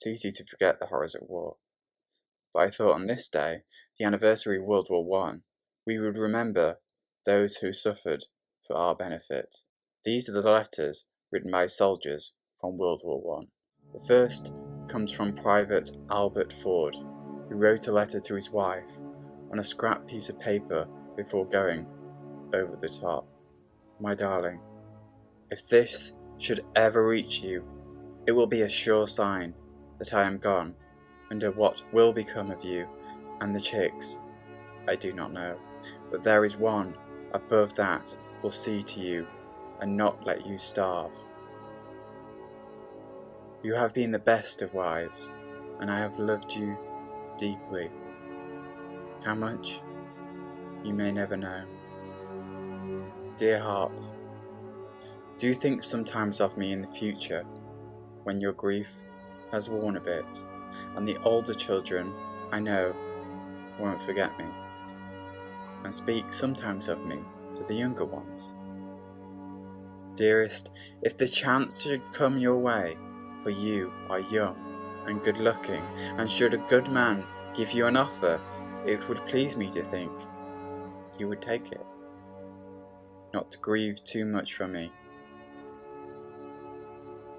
It's easy to forget the horrors of war. But I thought on this day, the anniversary of World War One, we would remember those who suffered for our benefit. These are the letters written by soldiers from World War One. The first comes from Private Albert Ford, who wrote a letter to his wife on a scrap piece of paper before going over the top. My darling, if this should ever reach you, it will be a sure sign that I am gone, and of what will become of you and the chicks, I do not know. But there is one above that will see to you and not let you starve. You have been the best of wives, and I have loved you deeply. How much, you may never know. Dear heart, do think sometimes of me in the future, when your grief has worn a bit, and the older children, I know, won't forget me, and speak sometimes of me to the younger ones. Dearest, if the chance should come your way, for you are young and good-looking, and should a good man give you an offer, it would please me to think you would take it, not to grieve too much for me.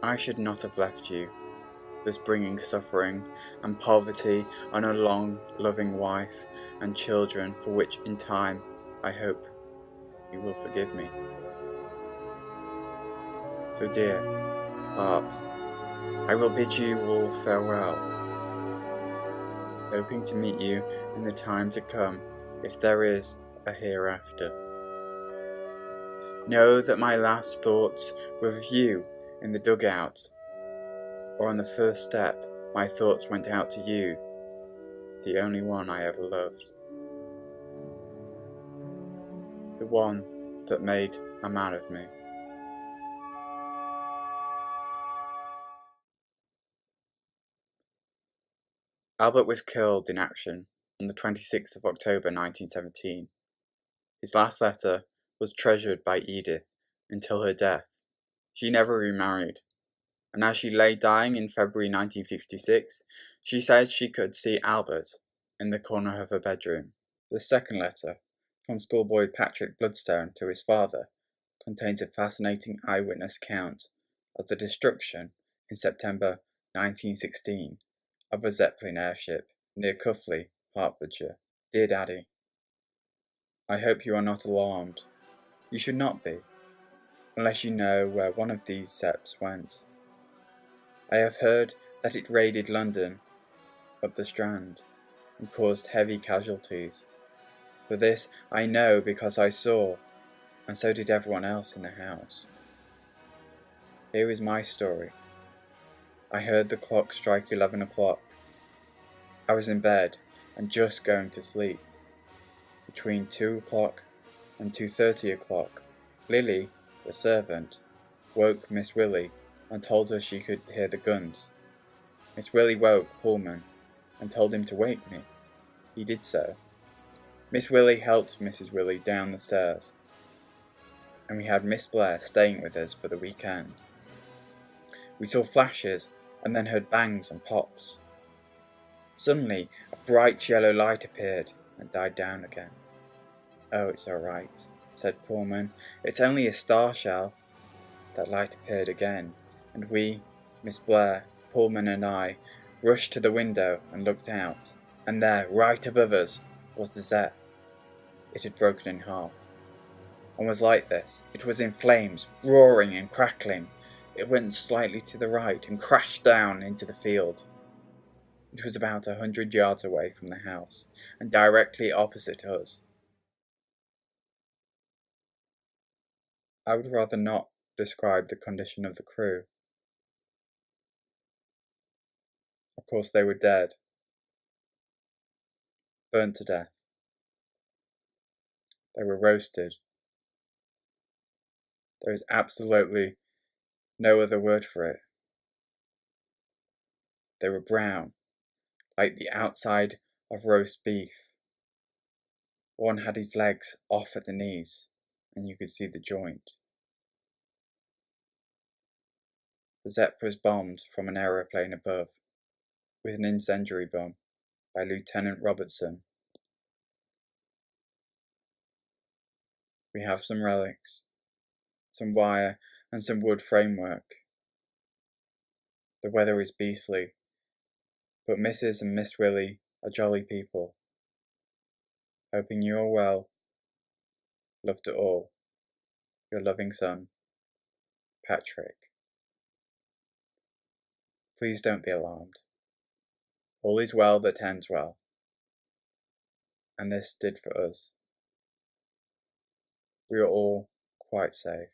I should not have left you, thus bringing suffering and poverty on a long, loving wife and children, for which in time I hope you will forgive me. So dear heart, I will bid you all farewell, hoping to meet you in the time to come, if there is a hereafter. Know that my last thoughts were of you in the dugout, or on the first step my thoughts went out to you, the only one I ever loved, the one that made a man of me. Albert was killed in action on the 26th of October 1917. His last letter was treasured by Edith until her death. She never remarried, and as she lay dying in February 1956, she said she could see Albert in the corner of her bedroom. The second letter, from schoolboy Patrick Bloodstone to his father, contains a fascinating eyewitness account of the destruction in September 1916 of a Zeppelin airship near Cuffley, Hertfordshire. Dear Daddy, I hope you are not alarmed. You should not be, unless you know where one of these Zeps went. I have heard that it raided London up the Strand and caused heavy casualties. For this I know because I saw, and so did everyone else in the house. Here is my story. I heard the clock strike 11 o'clock. I was in bed and just going to sleep. Between 2 o'clock and 2:30 o'clock, Lily, the servant, woke Miss Willie and told her she could hear the guns. Miss Willie woke Pullman and told him to wake me. He did so. Miss Willie helped Mrs. Willie down the stairs, and we had Miss Blair staying with us for the weekend. We saw flashes and then heard bangs and pops. Suddenly, a bright yellow light appeared and died down again. Oh, it's all right, said Pullman. It's only a star shell. That light appeared again, and we, Miss Blair, Pullman and I, rushed to the window and looked out, and there, right above us, was the Zepp. It had broken in half, and was like this. It was in flames, roaring and crackling. It went slightly to the right and crashed down into the field. It was about 100 yards away from the house, and directly opposite us. I would rather not describe the condition of the crew. Of course they were dead, burnt to death. They were roasted. There is absolutely no other word for it. They were brown, like the outside of roast beef. One had his legs off at the knees, and you could see the joint. The Zepp was bombed from an aeroplane above. with an incendiary bomb by Lieutenant Robertson. We have some relics, some wire and some wood framework. The weather is beastly, but Mrs. and Miss Willie are jolly people. Hoping you are well. Love to all. Your loving son, Patrick. Please don't be alarmed. All is well that ends well. And this did for us. We are all quite safe.